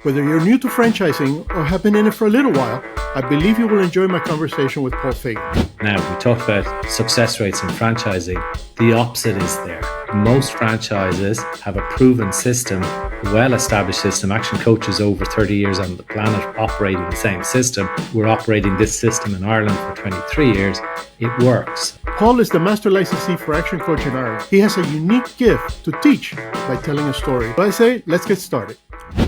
Whether you're new to franchising or have been in it for a little while, I believe you will enjoy my conversation with Paul Fagan. Now, we talk about success rates in franchising. The opposite is there. Most franchises have a proven system, a well-established system. ActionCOACH is over 30 years on the planet operating the same system. We're operating this system in Ireland for 23 years. It works. Paul is the master licensee for ActionCOACH in Ireland. He has a unique gift to teach by telling a story. So I say, let's get started.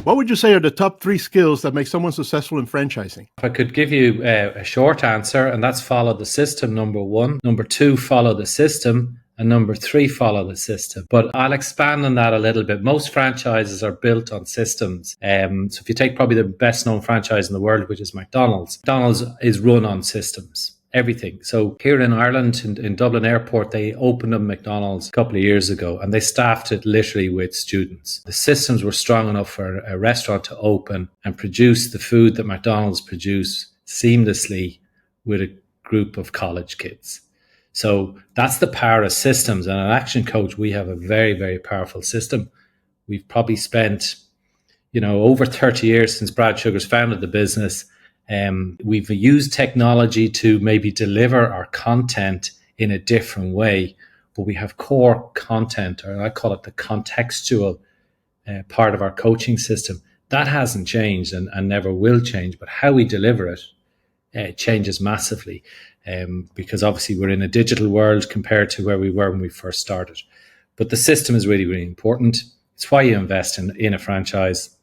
What would you say are the top 3 skills that make someone successful in franchising? If I could give you a short answer, and that's follow the system, number 1. Number 2, follow the system. And number 3, follow the system. But I'll expand on that a little bit. Most franchises are built on systems. So if you take probably the best known franchise in the world, which is McDonald's, McDonald's is run on systems. Everything. So here in Ireland, in Dublin Airport, they opened up McDonald's a couple of years ago and they staffed it literally with students. The systems were strong enough for a restaurant to open and produce the food that McDonald's produce seamlessly with a group of college kids. So that's the power of systems. And at ActionCOACH, we have a very, very powerful system. We've probably spent, over 30 years since Brad Sugars founded the business. We've used technology to maybe deliver our content in a different way, but we have core content, or I call it the contextual part of our coaching system. That hasn't changed and never will change, but how we deliver it changes massively because obviously we're in a digital world compared to where we were when we first started. But the system is really, really important. It's why you invest in a franchise.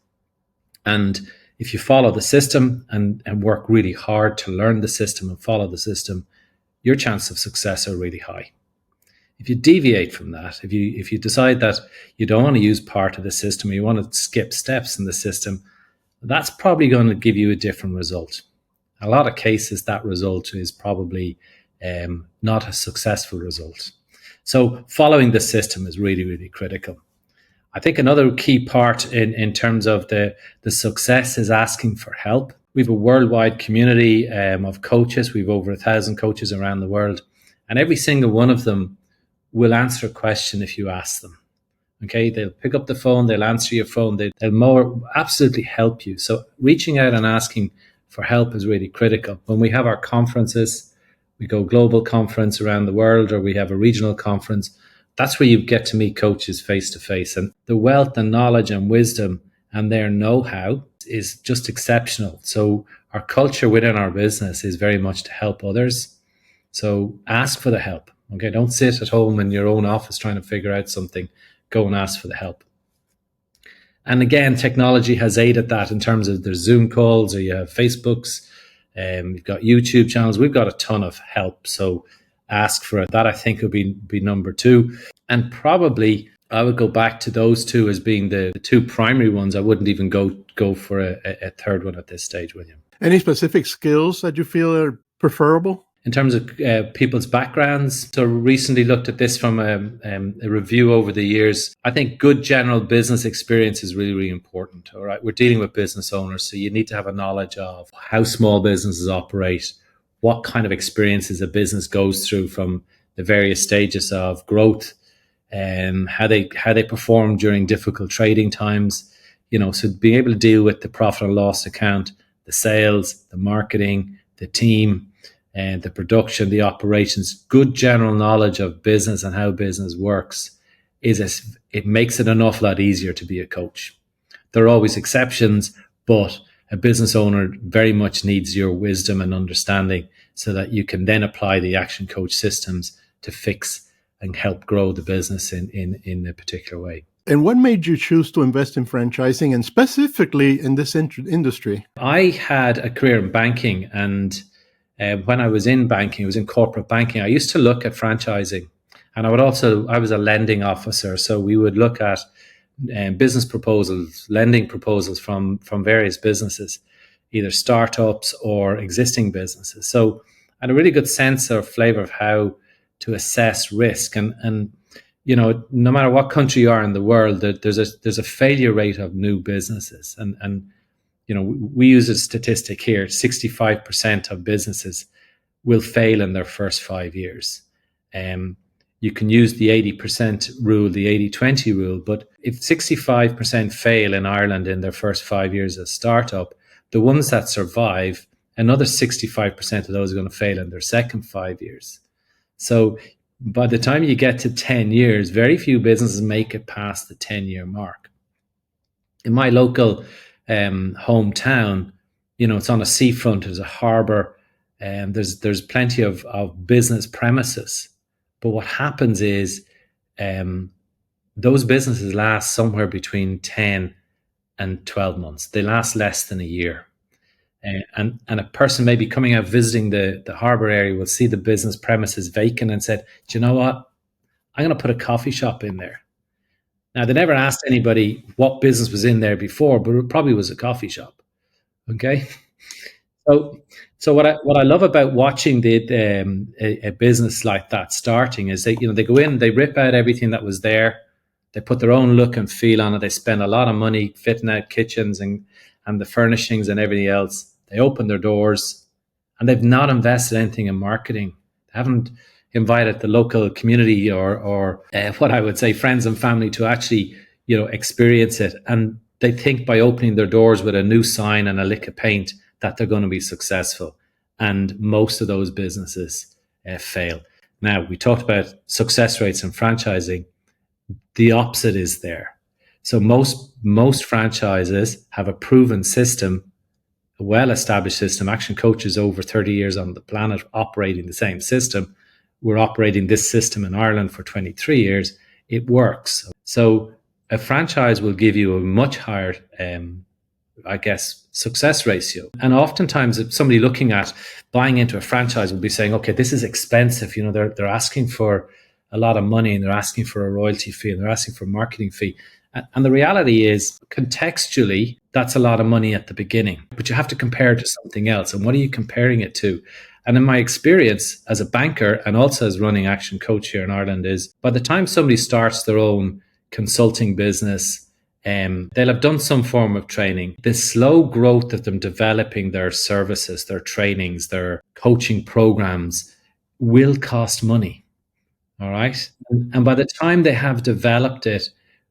And if you follow the system and work really hard to learn the system and follow the system, your chance of success are really high. If you deviate from that, if you decide that you don't want to use part of the system, or you want to skip steps in the system, that's probably going to give you a different result. A lot of cases, that result is probably not a successful result. So following the system is really, really critical. I think another key part in terms of the success is asking for help. We have a worldwide community of coaches. We have over 1,000 coaches around the world. And every single one of them will answer a question if you ask them. Okay, they'll pick up the phone, they'll answer your phone, they'll more absolutely help you. So reaching out and asking for help is really critical. When we have our conferences, we go global conference around the world, or we have a regional conference, that's where you get to meet coaches face to face. And the wealth and knowledge and wisdom and their know-how is just exceptional. So our culture within our business is very much to help others. So ask for the help. Okay, don't sit at home in your own office trying to figure out something. Go and ask for the help. And again, technology has aided that in terms of there's Zoom calls, or you have Facebooks, you've got YouTube channels. We've got a ton of help. So ask for it. That I think would be number 2. And probably I would go back to those 2 as being the 2 primary ones. I wouldn't even go for a third one at this stage, William. Any specific skills that you feel are preferable? In terms of people's backgrounds, so recently looked at this from a review over the years. I think good general business experience is really, really important. All right, we're dealing with business owners, so you need to have a knowledge of how small businesses operate, what kind of experiences a business goes through from the various stages of growth, and how they perform during difficult trading times. So being able to deal with the profit and loss account, the sales, the marketing, the team, and the production, the operations, good general knowledge of business and how business works it makes it an awful lot easier to be a coach. There are always exceptions, but a business owner very much needs your wisdom and understanding so that you can then apply the ActionCOACH systems to fix and help grow the business in a particular way. And what made you choose to invest in franchising, and specifically in this industry? I had a career in banking, and when I was in banking, I was in corporate banking. I used to look at franchising, and I was a lending officer. So we would look at business proposals, lending proposals from various businesses, either startups or existing businesses. So I had a really good sense or flavor of how to assess risk. And no matter what country you are in the world, there's a failure rate of new businesses. And we use a statistic here, 65% of businesses will fail in their first 5 years. you can use the 80% rule, the 80-20 rule. But if 65% fail in Ireland in their first 5 years as startup, the ones that survive, another 65% of those are going to fail in their second 5 years. So by the time you get to 10 years, very few businesses make it past the 10-year mark. In my local hometown, it's on a seafront, there's a harbour, and there's plenty of business premises. But what happens is those businesses last somewhere between 10 and 12 months. They last less than a year. And a person maybe coming out visiting the harbour area will see the business premises vacant and said, do you know what? I'm going to put a coffee shop in there. Now, they never asked anybody what business was in there before, but it probably was a coffee shop. Okay? So what I love about watching a business like that starting is they go in, they rip out everything that was there, they put their own look and feel on it, they spend a lot of money fitting out kitchens and the furnishings and everything else. They open their doors, and they've not invested anything in marketing. They haven't invited the local community or what I would say friends and family to actually experience it. And they think by opening their doors with a new sign and a lick of paint that they're going to be successful. And most of those businesses fail. Now, we talked about success rates in franchising. The opposite is there. So most franchises have a proven system, a well-established system. ActionCOACH is over 30 years on the planet operating the same system. We're operating this system in Ireland for 23 years. It works. So a franchise will give you a much higher success ratio. And oftentimes, if somebody looking at buying into a franchise will be saying, okay, this is expensive. They're asking for a lot of money, and they're asking for a royalty fee, and they're asking for a marketing fee. And the reality is, contextually, that's a lot of money at the beginning, but you have to compare it to something else. And what are you comparing it to? And in my experience as a banker and also as running ActionCOACH here in Ireland is by the time somebody starts their own consulting business, they'll have done some form of training. The slow growth of them developing their services, their trainings, their coaching programs will cost money. All right. And by the time they have developed it,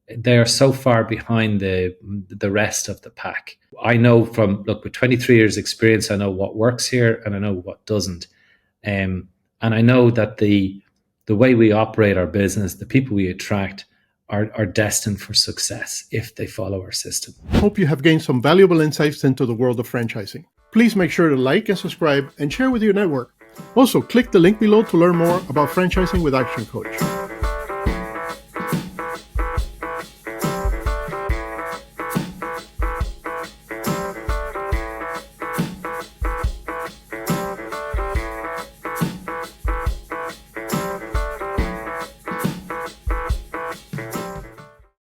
they are so far behind the rest of the pack. I know with 23 years experience, I know what works here and I know what doesn't. And I know that the way we operate our business, the people we attract are destined for success if they follow our system. Hope you have gained some valuable insights into the world of franchising. Please make sure to like and subscribe and share with your network. Also, click the link below to learn more about franchising with ActionCOACH.